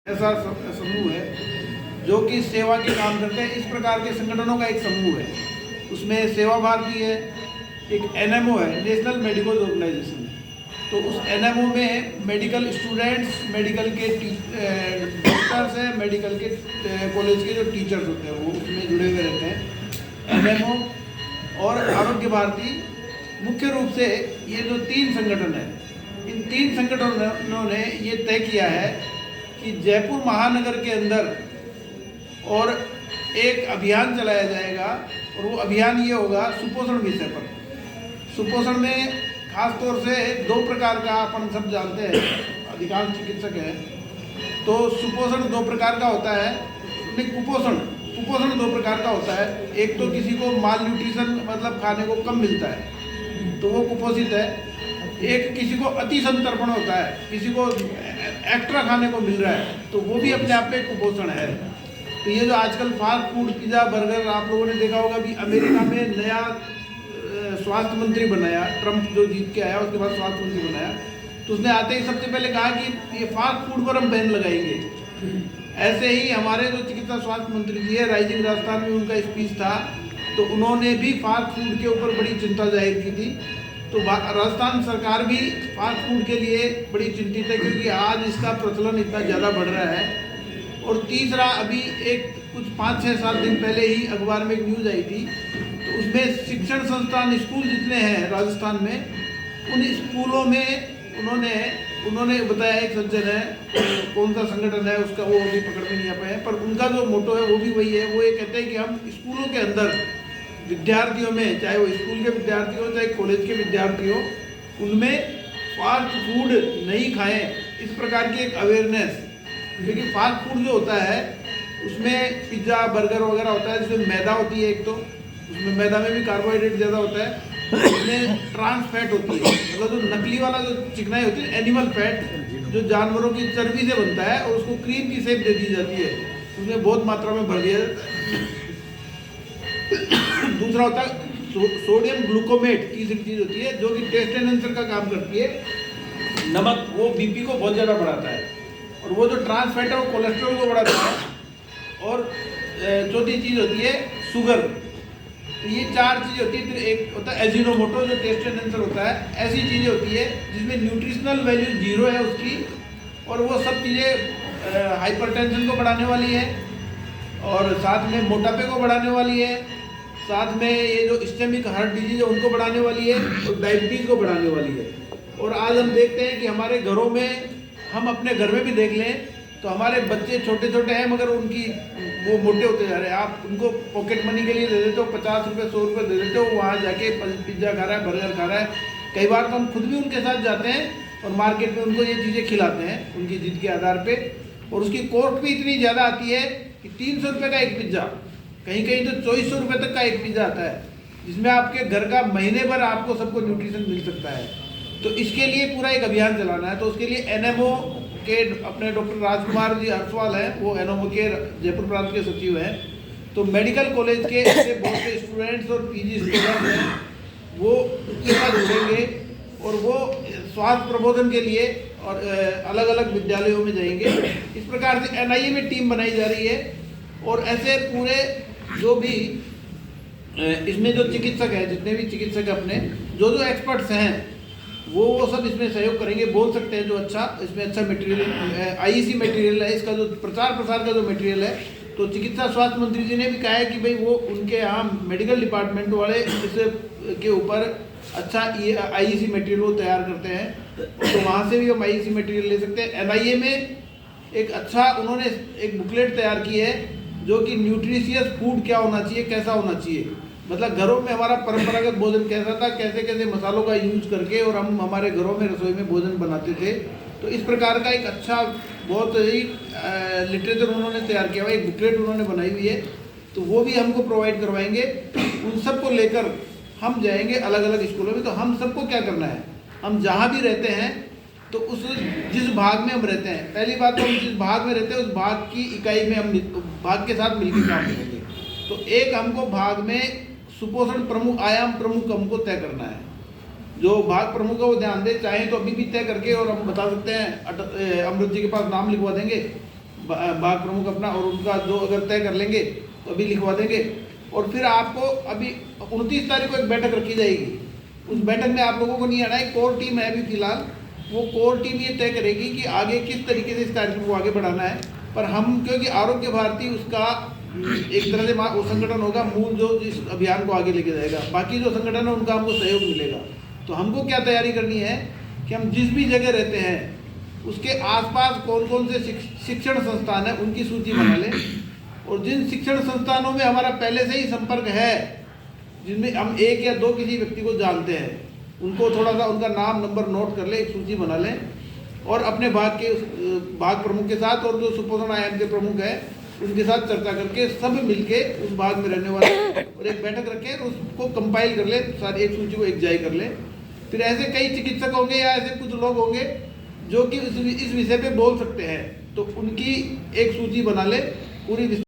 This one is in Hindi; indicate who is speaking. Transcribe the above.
Speaker 1: ऐसा समूह है जो कि सेवा के काम करते हैं। इस प्रकार के संगठनों का एक समूह है, उसमें सेवा भारती है, एक एनएमओ है, नेशनल मेडिकल ऑर्गेनाइजेशन। तो उस एनएमओ में मेडिकल स्टूडेंट्स, मेडिकल के डॉक्टर्स हैं, मेडिकल के कॉलेज के जो टीचर्स होते हैं वो उसमें जुड़े हुए रहते हैं। एनएमओ और आरोग्य भारती मुख्य रूप से ये जो तीन संगठन है, इन तीन संगठनों ने ये तय किया है कि जयपुर महानगर के अंदर और एक अभियान चलाया जाएगा, और वो अभियान ये होगा सुपोषण विषय पर। सुपोषण में खास तौर से दो प्रकार का अपन सब जानते हैं, अधिकांश चिकित्सक हैं, तो सुपोषण दो प्रकार का होता है, नहीं कुपोषण दो प्रकार का होता है। एक तो किसी को माल न्यूट्रिशन मतलब खाने को कम मिलता है तो वो कुपोषित है, एक किसी को अति संतर्पण होता है, किसी को एक्स्ट्रा खाने को मिल रहा है, तो वो भी अपने आप में कुपोषण है। तो ये जो आजकल फास्ट फूड, पिज़्ज़ा, बर्गर, आप लोगों ने देखा होगा भी अमेरिका में नया स्वास्थ्य मंत्री बनाया, ट्रंप जो जीत के आया उसके बाद स्वास्थ्य मंत्री बनाया, तो उसने आते ही सबसे पहले कहा कि ये फास्ट फूड पर हम बैन लगाएंगे। ऐसे ही हमारे जो चिकित्सा स्वास्थ्य मंत्री जी है, राइजिंग राजस्थान में उनका स्पीच था, तो उन्होंने भी फास्ट फूड के ऊपर बड़ी चिंता जाहिर की थी। तो राजस्थान सरकार भी फास्ट फूड के लिए बड़ी चिंतित है, क्योंकि आज इसका प्रचलन इतना ज़्यादा बढ़ रहा है। और तीसरा, अभी एक कुछ 5-6 साल दिन पहले ही अखबार में एक न्यूज़ आई थी, तो उसमें शिक्षण संस्थान, स्कूल जितने हैं राजस्थान में, उन स्कूलों में उन्होंने बताया, एक सज्जन है, कौन सा संगठन है उसका वो अभी पकड़ में नहीं आ पाए, पर उनका जो मोटो है वो भी वही है। वो ये कहते हैं कि हम स्कूलों के अंदर विद्यार्थियों में, चाहे वो स्कूल के विद्यार्थी हो चाहे कॉलेज के विद्यार्थी हो, उनमें फास्ट फूड नहीं खाएं, इस प्रकार की एक अवेयरनेस। क्योंकि फास्ट फूड जो होता है उसमें पिज़्ज़ा, बर्गर वगैरह होता है, जिसमें मैदा होती है, एक तो उसमें मैदा में भी कार्बोहाइड्रेट ज़्यादा होता है, उसमें ट्रांस फैट होती है, मतलब जो नकली वाला जो चिकनाई होती है, एनिमल फैट जो जानवरों की चर्बी से बनता है और उसको क्रीम की शेप दे दी जाती है, उसमें बहुत मात्रा में भर दिया जाता है। दूसरा होता है सोडियम ग्लूकोमेट, तीसरी चीज़ होती है जो कि टेस्ट एनहांसर का काम करती है, नमक, वो बीपी को बहुत ज़्यादा बढ़ाता है, और वो जो ट्रांस फैट है वो कोलेस्ट्रॉल को बढ़ाता है। और चौथी चीज़ होती है शुगर। तो ये चार चीज़ें होती है। फिर एक होता है एजिनोमोटो जो टेस्ट एनहांसर होता है। ऐसी चीज़ें होती है जिसमें न्यूट्रिशनल वैल्यू 0 है उसकी, और वो सब चीज़ें हाइपरटेंशन को बढ़ाने वाली है, और साथ में मोटापे को बढ़ाने वाली है, साथ में ये जो इस्टेमिक हार्ट डिजीज है उनको बढ़ाने वाली है, और डायबिटीज़ को बढ़ाने वाली है। और आज हम देखते हैं कि हमारे घरों में, हम अपने घर में भी देख लें तो हमारे बच्चे छोटे छोटे हैं मगर उनकी वो मोटे होते जा रहे हैं। आप उनको पॉकेट मनी के लिए दे देते हो, 50 रुपये 100 रुपये दे देते हो, वहाँ जाके पिज़्ज़ा खा रहा है, बर्गर खा रहा है। कई बार तो हम खुद भी उनके साथ जाते हैं और मार्केट में उनको ये चीज़ें खिलाते हैं उनकी जिद के आधार पे, और उसकी कॉस्ट भी इतनी ज़्यादा आती है कि 300 रुपये का एक पिज़्ज़ा, कहीं कहीं तो 2400 रुपये तक का एक पिज़्ज़ा आता है, जिसमें आपके घर का महीने भर आपको सबको न्यूट्रिशन मिल सकता है। तो इसके लिए पूरा एक अभियान चलाना है। तो उसके लिए एनएमओ के अपने डॉक्टर राजकुमार जी हर्षवाल हैं, वो एनएमओ के जयपुर प्रांत के सचिव हैं। तो मेडिकल कॉलेज के ऐसे बहुत से स्टूडेंट्स और पीजी स्टूडेंट्स हैं, वो उसके साथ जुड़ेंगे और वो स्वास्थ्य प्रबोधन के लिए और अलग अलग विद्यालयों में जाएंगे। इस प्रकार से एनआईए में टीम बनाई जा रही है, और ऐसे पूरे जो भी इसमें जो चिकित्सक हैं, जितने भी चिकित्सक अपने जो एक्सपर्ट्स हैं, वो सब इसमें सहयोग करेंगे। बोल सकते हैं जो अच्छा इसमें अच्छा मटेरियल आईईसी मटेरियल है, इसका जो प्रचार प्रसार का जो मटेरियल है, तो चिकित्सा स्वास्थ्य मंत्री जी ने भी कहा है कि भाई वो उनके यहाँ मेडिकल डिपार्टमेंट वाले इस के ऊपर अच्छा आईईसी मटेरियल वो तैयार करते हैं, तो वहाँ से भी हम आईईसी मटेरियल ले सकते हैं। एनआईए में एक अच्छा उन्होंने एक बुकलेट तैयार की है जो कि न्यूट्रिशियस फूड क्या होना चाहिए, कैसा होना चाहिए, मतलब घरों में हमारा परंपरागत भोजन कैसा था, कैसे कैसे मसालों का यूज करके और हम हमारे घरों में रसोई में भोजन बनाते थे। तो इस प्रकार का एक अच्छा बहुत ही लिटरेचर उन्होंने तैयार किया हुआ, एक बुकलेट उन्होंने बनाई हुई है, तो वो भी हमको प्रोवाइड करवाएंगे। उन सब को लेकर हम जाएंगे अलग अलग स्कूलों में। तो हम सबको क्या करना है, हम जहाँ भी रहते हैं तो उस जिस भाग में हम रहते हैं, पहली बात तो हम जिस भाग में रहते हैं उस भाग की इकाई में हम भाग के साथ मिलकर काम करेंगे। तो एक हमको भाग में सुपोषण प्रमुख, आयाम प्रमुख हमको तय करना है। जो भाग प्रमुख है वो ध्यान दे, चाहे तो अभी भी तय करके और हम बता सकते हैं, अमृत जी के पास नाम लिखवा देंगे, भाग प्रमुख अपना, और उनका जो अगर तय कर लेंगे तो अभी लिखवा देंगे। और फिर आपको अभी 29 तारीख को एक बैठक रखी जाएगी। उस बैठक में आप लोगों को नहीं आना है, कोर टीम है अभी फिलहाल, वो कोर टीम ये तय करेगी कि आगे किस तरीके से इस कार्यक्रम को आगे बढ़ाना है। पर हम, क्योंकि आरोग्य भारती उसका एक तरह से वो संगठन होगा मूल जो इस अभियान को आगे लेके जाएगा, बाकी जो संगठन है उनका हमको सहयोग मिलेगा। तो हमको क्या तैयारी करनी है कि हम जिस भी जगह रहते हैं उसके आसपास कौन कौन से शिक्षण संस्थान है उनकी सूची बना लें, और जिन शिक्षण संस्थानों में हमारा पहले से ही संपर्क है, जिनमें हम एक या दो किसी व्यक्ति को जानते हैं, उनको थोड़ा सा उनका नाम नंबर नोट कर ले, एक सूची बना लें, और अपने भाग प्रमुख के साथ और जो सुपोषण आयाम के प्रमुख हैं उनके साथ चर्चा करके सब मिलके उस भाग में रहने वाले और एक बैठक रखें, उसको कंपाइल कर ले, सारी एक सूची को एक जारी कर ले। फिर ऐसे कई चिकित्सक होंगे या ऐसे कुछ लोग होंगे जो कि इस विषय पे बोल सकते हैं, तो उनकी एक सूची बना ले पूरी।